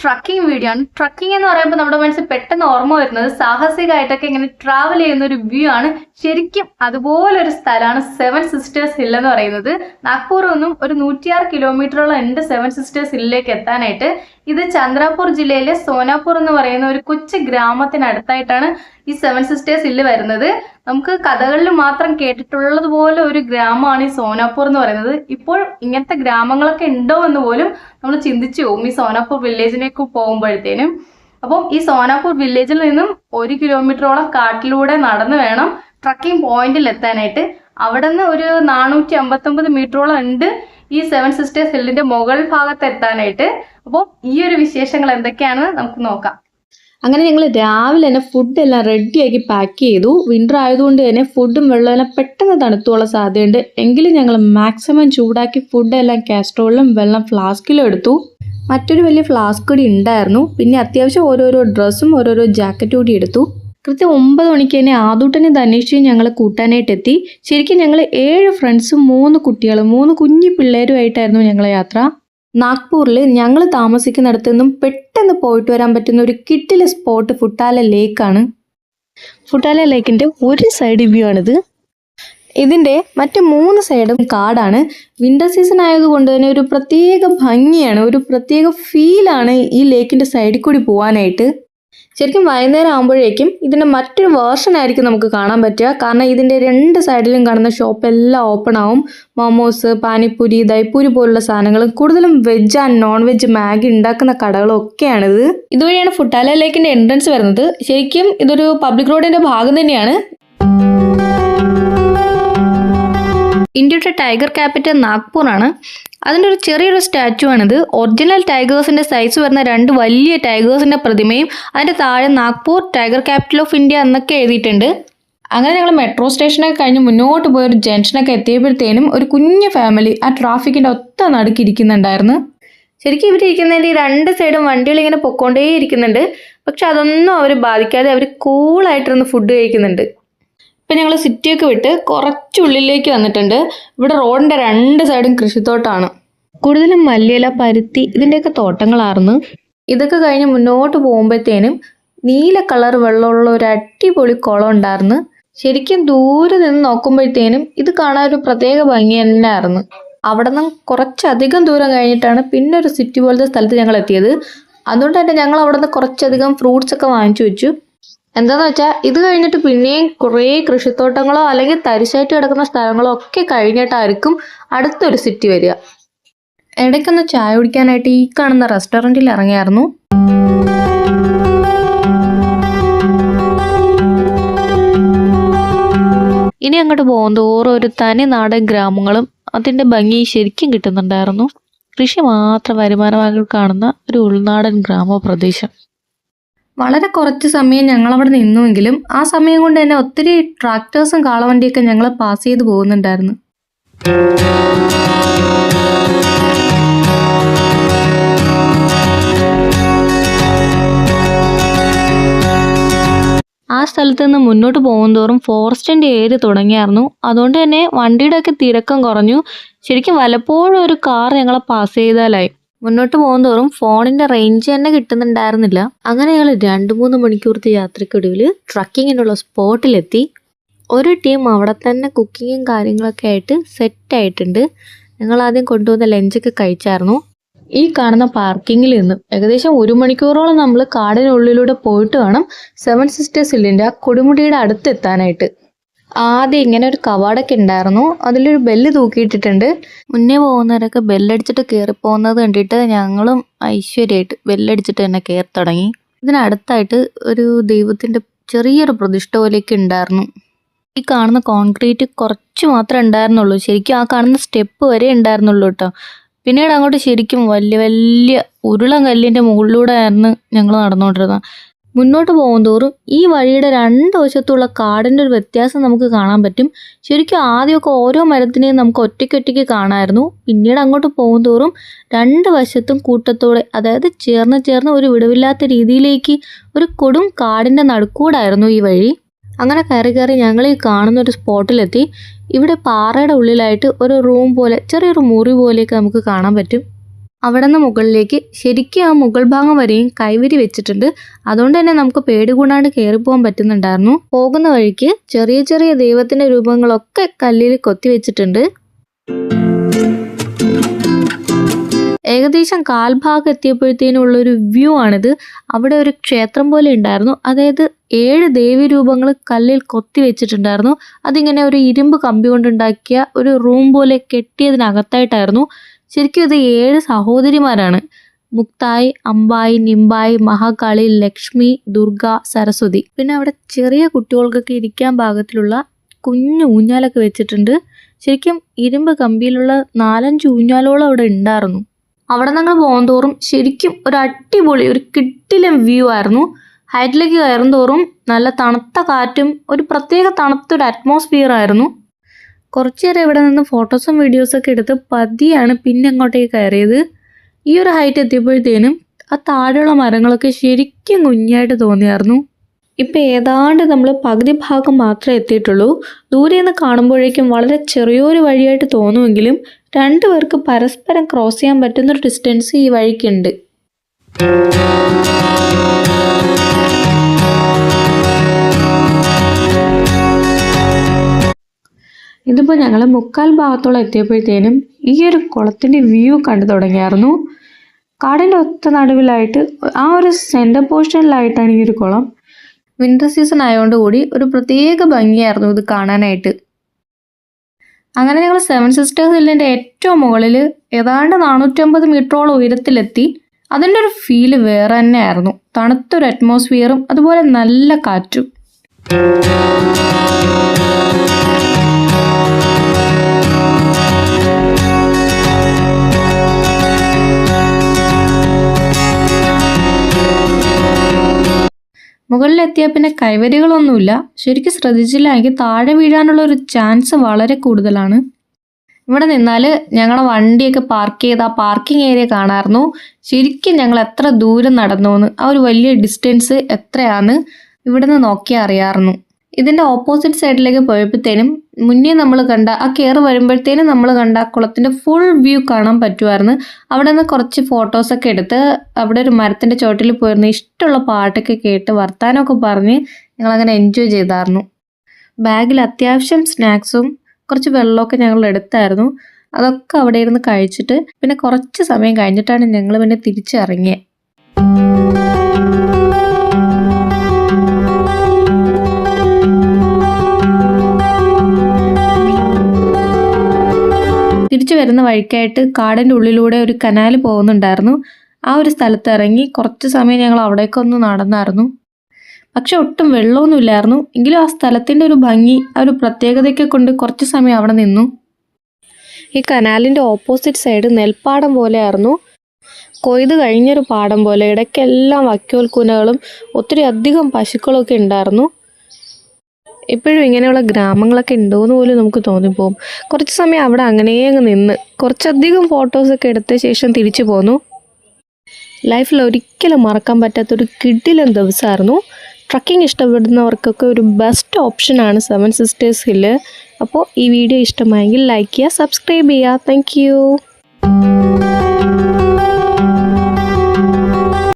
Trekking video ആണ്. Trekking എന്ന് പറയുമ്പോൾ നമ്മുടെ മനസ്സിൽ പെട്ടെന്ന് ഓർമ്മ വരുന്നത് സാഹസികമായിട്ടൊക്കെ ഇങ്ങനെ ട്രാവൽ ചെയ്യുന്ന ഒരു വ്യൂ ആണ്. ശരിക്കും അതുപോലെ ഒരു സ്ഥലമാണ് സെവൻ സിസ്റ്റേഴ്സ് ഹിൽ എന്ന് പറയുന്നത്. നാഗ്പൂരിൽ നിന്നും ഒരു 106 കിലോമീറ്ററോളം ഉണ്ട് സെവൻ സിസ്റ്റേഴ്സ് ഹില്ലിലേക്ക് എത്താനായിട്ട്. ഇത് ചന്ദ്രാപൂർ ജില്ലയിലെ സോനാപൂർ എന്ന് പറയുന്ന ഒരു കൊച്ചു ഗ്രാമത്തിനടുത്തായിട്ടാണ് ഈ സെവൻ സിസ്റ്റേഴ്സ് ഹില്ല് വരുന്നത്. നമുക്ക് കഥകളിൽ മാത്രം കേട്ടിട്ടുള്ളതുപോലെ ഒരു ഗ്രാമമാണ് ഈ സോനാപൂർ എന്ന് പറയുന്നത്. ഇപ്പോൾ ഇങ്ങനത്തെ ഗ്രാമങ്ങളൊക്കെ ഉണ്ടോ എന്ന് പോലും നമ്മൾ ചിന്തിച്ചു പോകും ഈ സോനാപൂർ വില്ലേജിലേക്ക് പോകുമ്പോഴത്തേനും. അപ്പം ഈ സോനാപൂർ വില്ലേജിൽ നിന്നും 1 കിലോമീറ്ററോളം കാട്ടിലൂടെ നടന്നു വേണം ട്രക്കിംഗ് പോയിന്റിൽ എത്താനായിട്ട്. അവിടെ നിന്ന് ഒരു 459 മീറ്ററോളം ഉണ്ട് ഈ സെവൻ സിസ്റ്റേഴ്സ് ഹില്ലിന്റെ മുകൾ ഭാഗത്ത് എത്താനായിട്ട്. അപ്പോൾ ഈ ഒരു വിശേഷങ്ങൾ എന്തൊക്കെയാണെന്ന് നമുക്ക് നോക്കാം. അങ്ങനെ ഞങ്ങൾ രാവിലെ തന്നെ ഫുഡെല്ലാം റെഡിയാക്കി പാക്ക് ചെയ്തു. വിൻ്റർ ആയതുകൊണ്ട് തന്നെ ഫുഡും വെള്ളമെല്ലാം പെട്ടെന്ന് തണുത്തുള്ള സാധ്യതയുണ്ട്. എങ്കിലും ഞങ്ങൾ മാക്സിമം ചൂടാക്കി ഫുഡെല്ലാം കാസ്ട്രോളിലും വെള്ളം ഫ്ലാസ്കിലും എടുത്തു. മറ്റൊരു വലിയ ഫ്ലാസ്ക് കൂടി ഉണ്ടായിരുന്നു. പിന്നെ അത്യാവശ്യം ഓരോരോ ഡ്രസ്സും ഓരോരോ ജാക്കറ്റ് കൂടി എടുത്തു. കൃത്യം 9 മണിക്ക് തന്നെ ആദൂട്ടനെ ധനേഷ് ഞങ്ങൾ കൂട്ടാനായിട്ട് എത്തി. ശരിക്കും ഞങ്ങൾ 7 ഫ്രണ്ട്സും 3 കുട്ടികളും 3 കുഞ്ഞു പിള്ളേരുമായിട്ടായിരുന്നു ഞങ്ങളെ യാത്ര. നാഗ്പൂരിൽ ഞങ്ങൾ താമസിക്കുന്നിടത്തു നിന്നും പെട്ടെന്ന് പോയിട്ട് വരാൻ പറ്റുന്ന ഒരു കിട്ടിലെ സ്പോട്ട് ഫുട്ടാല ലേക്കാണ്. ഫുട്ടാല ലേക്കിൻ്റെ ഒരു സൈഡ് വ്യൂ ആണിത്. ഇതിൻ്റെ മറ്റ് 3 സൈഡും കാടാണ്. വിൻ്റർ സീസൺ ആയതുകൊണ്ട് തന്നെ ഒരു പ്രത്യേക ഭംഗിയാണ്, ഒരു പ്രത്യേക ഫീലാണ് ഈ ലേക്കിൻ്റെ സൈഡിൽ കൂടി പോകാനായിട്ട്. ശരിക്കും വൈകുന്നേരം ആകുമ്പോഴേക്കും ഇതിൻ്റെ മറ്റൊരു വേർഷൻ ആയിരിക്കും നമുക്ക് കാണാൻ പറ്റുക. കാരണം ഇതിൻ്റെ 2 സൈഡിലും കാണുന്ന ഷോപ്പ് എല്ലാം ഓപ്പൺ ആവും. മോമോസ്, പാനിപ്പൂരി, ദൈപ്പൂരി പോലുള്ള സാധനങ്ങളും കൂടുതലും veg and non veg Maggi ഉണ്ടാക്കുന്ന കടകളും ഒക്കെയാണിത്. ഇതുവഴിയാണ് ഫുട്ടാല ലേക്കിൻ്റെ എൻട്രൻസ് വരുന്നത്. ശരിക്കും ഇതൊരു പബ്ലിക് റോഡിൻ്റെ ഭാഗം തന്നെയാണ്. ഇന്ത്യയുടെ ടൈഗർ ക്യാപിറ്റൽ നാഗ്പൂർ ആണ്. അതിൻ്റെ ഒരു ചെറിയൊരു സ്റ്റാച്ചു ആണിത്. ഒറിജിനൽ ടൈഗേഴ്സിൻ്റെ സൈസ് വരുന്ന 2 വലിയ ടൈഗേഴ്സിൻ്റെ പ്രതിമയും അതിൻ്റെ താഴെ Nagpur tiger capital of India എന്നൊക്കെ എഴുതിയിട്ടുണ്ട്. അങ്ങനെ ഞങ്ങൾ മെട്രോ സ്റ്റേഷനൊക്കെ കഴിഞ്ഞ് മുന്നോട്ട് പോയ ഒരു ജംഗ്ഷനൊക്കെ എത്തിയപ്പോഴത്തേനും ഒരു കുഞ്ഞു ഫാമിലി ആ ട്രാഫിക്കിൻ്റെ ഒത്ത നടുക്കിരിക്കുന്നുണ്ടായിരുന്നു. ശരിക്കും ഇവർ ഇരിക്കുന്നതിൻ്റെ 2 സൈഡും വണ്ടികൾ ഇങ്ങനെ പൊക്കോണ്ടേ ഇരിക്കുന്നുണ്ട്. പക്ഷെ അതൊന്നും അവർ ബാധിക്കാതെ അവർ കൂളായിട്ടിരുന്ന് ഫുഡ് കഴിക്കുന്നുണ്ട്. ഇപ്പം ഞങ്ങൾ സിറ്റിയൊക്കെ വിട്ട് കുറച്ചുള്ളിലേക്ക് വന്നിട്ടുണ്ട്. ഇവിടെ റോഡിൻ്റെ 2 സൈഡും കൃഷിത്തോട്ടമാണ്. കൂടുതലും മല്ലിയില, പരുത്തി ഇതിൻ്റെയൊക്കെ തോട്ടങ്ങളായിരുന്നു. ഇതൊക്കെ കഴിഞ്ഞ് മുന്നോട്ട് പോകുമ്പോഴത്തേനും നീല കളർ വെള്ളമുള്ള ഒരു അടിപൊളി കുളം ഉണ്ടായിരുന്നു. ശരിക്കും ദൂരെ നിന്ന് നോക്കുമ്പോഴത്തേനും ഇത് കാണാൻ ഒരു പ്രത്യേക ഭംഗി തന്നെയായിരുന്നു. അവിടെ നിന്ന് കുറച്ചധികം ദൂരം കഴിഞ്ഞിട്ടാണ് പിന്നെ ഒരു സിറ്റി പോലത്തെ സ്ഥലത്ത് ഞങ്ങൾ എത്തിയത്. അതുകൊണ്ട് തന്നെ ഞങ്ങൾ അവിടെ നിന്ന് കുറച്ചധികം ഫ്രൂട്ട്സ് ഒക്കെ വാങ്ങിച്ചു വെച്ചു. എന്താണെന്ന് വെച്ചാൽ ഇത് കഴിഞ്ഞിട്ട് പിന്നെയും കുറേ കൃഷിത്തോട്ടങ്ങളോ അല്ലെങ്കിൽ തരിശായിട്ട് കിടക്കുന്ന സ്ഥലങ്ങളോ ഒക്കെ കഴിഞ്ഞിട്ടായിരിക്കും അടുത്തൊരു സിറ്റി വരിക. ഇടയ്ക്കൊന്ന് ചായ കുടിക്കാനായിട്ട് ഈ കാണുന്ന റെസ്റ്റോറൻറ്റിൽ ഇറങ്ങിയായിരുന്നു. ഇനി അങ്ങോട്ട് പോകുന്തോറും ഒരു തനി നാടൻ ഗ്രാമങ്ങളും അതിൻ്റെ ഭംഗി ശരിക്കും കിട്ടുന്നുണ്ടായിരുന്നു. കൃഷി മാത്രം വരുമാനമാക്കി കാണുന്ന ഒരു ഉൾനാടൻ ഗ്രാമപ്രദേശം. വളരെ കുറച്ച് സമയം ഞങ്ങളവിടെ നിന്നുവെങ്കിലും ആ സമയം കൊണ്ട് തന്നെ ഒത്തിരി ട്രാക്ടേഴ്സും കാളവണ്ടിയൊക്കെ ഞങ്ങൾ പാസ് ചെയ്ത് പോകുന്നുണ്ടായിരുന്നു. ആ സ്ഥലത്ത് നിന്ന് മുന്നോട്ട് പോകുന്തോറും ഫോറസ്റ്റിൻ്റെ ഏരിയ തുടങ്ങിയായിരുന്നു. അതുകൊണ്ട് തന്നെ വണ്ടിയുടെ ഒക്കെ തിരക്കം കുറഞ്ഞു. ശരിക്കും വല്ലപ്പോഴും ഒരു കാർ ഞങ്ങളെ പാസ് ചെയ്താലായി. മുന്നോട്ട് പോകുന്തോറും ഫോണിൻ്റെ റേഞ്ച് തന്നെ കിട്ടുന്നുണ്ടായിരുന്നില്ല. അങ്ങനെ ഞങ്ങൾ 2-3 മണിക്കൂറത്തെ യാത്രയ്ക്കൊടുവിൽ ട്രക്കിങ്ങിനുള്ള സ്പോട്ടിലെത്തി. ഒരു ടീം അവിടെ തന്നെ കുക്കിങ്ങും കാര്യങ്ങളൊക്കെ ആയിട്ട് സെറ്റായിട്ടുണ്ട്. ഞങ്ങൾ ആദ്യം കൊണ്ടുവന്ന ലഞ്ചൊക്കെ കഴിച്ചായിരുന്നു. ഈ കാണുന്ന പാർക്കിങ്ങിൽ നിന്നും ഏകദേശം 1 മണിക്കൂറോളം നമ്മൾ കാടിനുള്ളിലൂടെ പോയിട്ട് വേണം സെവൻ സിസ്റ്റേഴ്സ് ഹില്ലിൻ്റെ ആ കൊടുമുടിയുടെ അടുത്തെത്താനായിട്ട്. ആദ്യം ഇങ്ങനെ ഒരു കവാടൊക്കെ ഉണ്ടായിരുന്നു. അതിലൊരു ബെല്ല് തൂക്കിയിട്ടിട്ടുണ്ട്. മുന്നേ പോകുന്നവരൊക്കെ ബെല്ലടിച്ചിട്ട് കയറിപ്പോകുന്നത് കണ്ടിട്ട് ഞങ്ങളും ഐശ്വര്യമായിട്ട് ബെല്ലടിച്ചിട്ട് തന്നെ കയറി തുടങ്ങി. ഇതിനടുത്തായിട്ട് ഒരു ദൈവത്തിൻ്റെ ചെറിയൊരു പ്രതിഷ്ഠ പോലെയൊക്കെ ഉണ്ടായിരുന്നു. ഈ കാണുന്ന കോൺക്രീറ്റ് കുറച്ച് മാത്രമേ ഉണ്ടായിരുന്നുള്ളൂ. ശരിക്കും ആ കാണുന്ന സ്റ്റെപ്പ് വരെ ഉണ്ടായിരുന്നുള്ളൂ കേട്ടോ. പിന്നീട് അങ്ങോട്ട് ശരിക്കും വലിയ വലിയ ഉരുളൻ കല്ലിൻ്റെ മുകളിലൂടെ ആയിരുന്നു ഞങ്ങൾ നടന്നുകൊണ്ടിരുന്നത്. മുന്നോട്ട് പോകുന്തോറും ഈ വഴിയുടെ 2 വശത്തുള്ള കാടിൻ്റെ ഒരു വ്യത്യാസം നമുക്ക് കാണാൻ പറ്റും. ശരിക്കും ആദ്യമൊക്കെ ഓരോ മരത്തിനെയും നമുക്ക് ഒറ്റയ്ക്കൊറ്റയ്ക്ക് കാണാമായിരുന്നു. പിന്നീട് അങ്ങോട്ട് പോകുന്തോറും 2 വശത്തും കൂട്ടത്തോടെ, അതായത് ചേർന്ന് ഒരു വിടവില്ലാത്ത രീതിയിലേക്ക് ഒരു കൊടും കാടിൻ്റെ നടുക്കൂടായിരുന്നു ഈ വഴി. അങ്ങനെ കയറി ഞങ്ങൾ ഈ കാണുന്ന ഒരു സ്പോട്ടിലെത്തി. ഇവിടെ പാറയുടെ ഉള്ളിലായിട്ട് ഒരു റൂം പോലെ ചെറിയൊരു മുറി പോലെയൊക്കെ നമുക്ക് കാണാൻ പറ്റും. അവിടെ നിന്ന് മുകളിലേക്ക് ശരിക്കും ആ മുകൾ ഭാഗം വരെയും കൈവരി വെച്ചിട്ടുണ്ട്. അതുകൊണ്ട് തന്നെ നമുക്ക് പേടി കൂടാണ്ട് കയറിപ്പോകാൻ പറ്റുന്നുണ്ടായിരുന്നു. പോകുന്ന വഴിക്ക് ചെറിയ ചെറിയ ദൈവത്തിൻ്റെ രൂപങ്ങളൊക്കെ കല്ലിൽ കൊത്തി വെച്ചിട്ടുണ്ട്. ഏകദേശം കാൽഭാഗം എത്തിയപ്പോഴത്തേനുള്ളൊരു വ്യൂ ആണിത്. അവിടെ ഒരു ക്ഷേത്രം പോലെ ഉണ്ടായിരുന്നു. അതായത് 7 ദേവി രൂപങ്ങൾ കല്ലിൽ കൊത്തി വെച്ചിട്ടുണ്ടായിരുന്നു. അതിങ്ങനെ ഒരു ഇരുമ്പ് കമ്പി കൊണ്ടുണ്ടാക്കിയ ഒരു റൂം പോലെ കെട്ടിയതിനകത്തായിട്ടായിരുന്നു. ശരിക്കും ഇത് 7 സഹോദരിമാരാണ്. മുക്തായി, അമ്പായി, നിമ്പായി, മഹാകാളി, ലക്ഷ്മി, ദുർഗ, സരസ്വതി. പിന്നെ അവിടെ ചെറിയ കുട്ടികൾക്കൊക്കെ ഇരിക്കാൻ പാകത്തിലുള്ള കുഞ്ഞു ഊഞ്ഞാലൊക്കെ വെച്ചിട്ടുണ്ട്. ശരിക്കും ഇരുമ്പ് കമ്പിയിലുള്ള 4-5 ഊഞ്ഞാലോളം അവിടെ ഉണ്ടായിരുന്നു. അവിടെ ഞങ്ങൾ പോകുന്തോറും ശരിക്കും ഒരു അടിപൊളി ഒരു കിടിലൻ വ്യൂ ആയിരുന്നു. ഹൈറ്റിലേക്ക് കയറും തോറും നല്ല തണുത്ത കാറ്റും ഒരു പ്രത്യേക തണുത്തൊരു അറ്റ്മോസ്ഫിയർ ആയിരുന്നു. കുറച്ചു നേരം ഇവിടെ നിന്ന് ഫോട്ടോസും വീഡിയോസൊക്കെ എടുത്ത് പതിയാണ് പിന്നെ അങ്ങോട്ടേക്ക് കയറിയത്. ഈ ഒരു ഹൈറ്റ് എത്തിയപ്പോഴത്തേനും ആ താഴെയുള്ള മരങ്ങളൊക്കെ ശരിക്കും കുഞ്ഞായിട്ട് തോന്നിയായിരുന്നു. ഇപ്പം ഏതാണ്ട് നമ്മൾ പകുതി ഭാഗം മാത്രമേ എത്തിയിട്ടുള്ളൂ. ദൂരെ നിന്ന് കാണുമ്പോഴേക്കും വളരെ ചെറിയൊരു വഴിയായിട്ട് തോന്നുമെങ്കിലും 2 പേർക്ക് പരസ്പരം ക്രോസ് ചെയ്യാൻ പറ്റുന്നൊരു ഡിസ്റ്റൻസ് ഈ വഴിക്കുണ്ട്. ഇതിപ്പോൾ ഞങ്ങൾ മുക്കാൽ ഭാഗത്തോളം എത്തിയപ്പോഴത്തേനും ഈ ഒരു കുളത്തിൻ്റെ വ്യൂ കണ്ടു തുടങ്ങിയായിരുന്നു. കാടിൻ്റെ ഒത്ത നടുവിലായിട്ട് ആ ഒരു സെൻറ്റർ പോർഷനിലായിട്ടാണ് ഈ ഒരു കുളം. വിൻ്റർ സീസൺ ആയതുകൊണ്ട് കൂടി ഒരു പ്രത്യേക ഭംഗിയായിരുന്നു ഇത് കാണാനായിട്ട്. അങ്ങനെ ഞങ്ങൾ 7 സിസ്റ്റേഴ്സ് ഹില്ലിൻ്റെ ഏറ്റവും മുകളിൽ ഏതാണ്ട് 450 മീറ്ററോളം ഉയരത്തിലെത്തി. അതിൻ്റെ ഒരു ഫീല് വേറെ തന്നെ ആയിരുന്നു. തണുത്തൊരു അറ്റ്മോസ്ഫിയറും അതുപോലെ നല്ല കാറ്റും. മുകളിലെത്തിയാൽ പിന്നെ കൈവരികളൊന്നുമില്ല. ശരിക്കും ശ്രദ്ധിച്ചില്ല എങ്കിൽ താഴെ വീഴാനുള്ള ഒരു ചാൻസ് വളരെ കൂടുതലാണ്. ഇവിടെ നിന്നാൽ ഞങ്ങളുടെ വണ്ടിയൊക്കെ പാർക്ക് ചെയ്ത് ആ പാർക്കിംഗ് ഏരിയ കാണാമായിരുന്നു. ശരിക്കും ഞങ്ങൾ എത്ര ദൂരം നടന്നു എന്ന് ആ ഒരു വലിയ ഡിസ്റ്റൻസ് എത്രയാണെന്ന് ഇവിടെ നിന്ന് നോക്കിയാൽ അറിയാമായിരുന്നു. ഇതിൻ്റെ ഓപ്പോസിറ്റ് സൈഡിലേക്ക് പോയപ്പോഴത്തേനും മുന്നേ നമ്മൾ കണ്ട ആ കയറി വരുമ്പോഴത്തേനും നമ്മൾ കണ്ട ആ കുളത്തിൻ്റെ ഫുൾ വ്യൂ കാണാൻ പറ്റുമായിരുന്നു. അവിടെ നിന്ന് കുറച്ച് ഫോട്ടോസൊക്കെ എടുത്ത് അവിടെ ഒരു മരത്തിൻ്റെ ചോട്ടിൽ പോയിരുന്നു ഇഷ്ടമുള്ള പാട്ടൊക്കെ കേട്ട് വർത്താനമൊക്കെ പറഞ്ഞ് ഞങ്ങളങ്ങനെ എൻജോയ് ചെയ്തായിരുന്നു. ബാഗിൽ അത്യാവശ്യം സ്നാക്സും കുറച്ച് വെള്ളമൊക്കെ ഞങ്ങൾ എടുത്തായിരുന്നു. അതൊക്കെ അവിടെ ഇരുന്ന് കഴിച്ചിട്ട് പിന്നെ കുറച്ച് സമയം കഴിഞ്ഞിട്ടാണ് ഞങ്ങൾ പിന്നെ തിരിച്ചിറങ്ങിയത്. തിരിച്ചു വരുന്ന വഴിക്കായിട്ട് കാടിൻ്റെ ഉള്ളിലൂടെ ഒരു കനാൽ പോകുന്നുണ്ടായിരുന്നു. ആ ഒരു സ്ഥലത്ത് ഇറങ്ങി കുറച്ച് സമയം ഞങ്ങൾ അവിടേക്കൊന്ന് നടന്നായിരുന്നു. പക്ഷെ ഒട്ടും വെള്ളമൊന്നും ഇല്ലായിരുന്നു. എങ്കിലും ആ സ്ഥലത്തിൻ്റെ ഒരു ഭംഗി ആ ഒരു പ്രത്യേകതയൊക്കെ കൊണ്ട് കുറച്ച് സമയം അവിടെ നിന്നു. ഈ കനാലിൻ്റെ ഓപ്പോസിറ്റ് സൈഡ് നെൽപ്പാടം പോലെയായിരുന്നു. കൊയ്ത് കഴിഞ്ഞൊരു പാടം പോലെ. ഇടയ്ക്കെല്ലാം വൈക്കോൽ കൂനകളും ഒത്തിരി അധികം പശുക്കളൊക്കെ ഉണ്ടായിരുന്നു. ഇപ്പോഴും ഇങ്ങനെയുള്ള ഗ്രാമങ്ങളൊക്കെ ഉണ്ടോയെന്ന് പോലും നമുക്ക് തോന്നിപ്പോകും. കുറച്ച് സമയം അവിടെ അങ്ങനെ അങ്ങ് നിന്ന് കുറച്ചധികം ഫോട്ടോസൊക്കെ എടുത്ത ശേഷം തിരിച്ചു പോന്നു. ലൈഫിൽ ഒരിക്കലും മറക്കാൻ പറ്റാത്തൊരു കിടിലൻ ദിവസമായിരുന്നു. ട്രക്കിംഗ് ഇഷ്ടപ്പെടുന്നവർക്കൊക്കെ ഒരു ബെസ്റ്റ് ഓപ്ഷനാണ് 7 സിസ്റ്റേഴ്സ് ഹില്ല്. അപ്പോൾ ഈ വീഡിയോ ഇഷ്ടമായെങ്കിൽ ലൈക്ക് ചെയ്യുക, സബ്സ്ക്രൈബ് ചെയ്യുക. താങ്ക്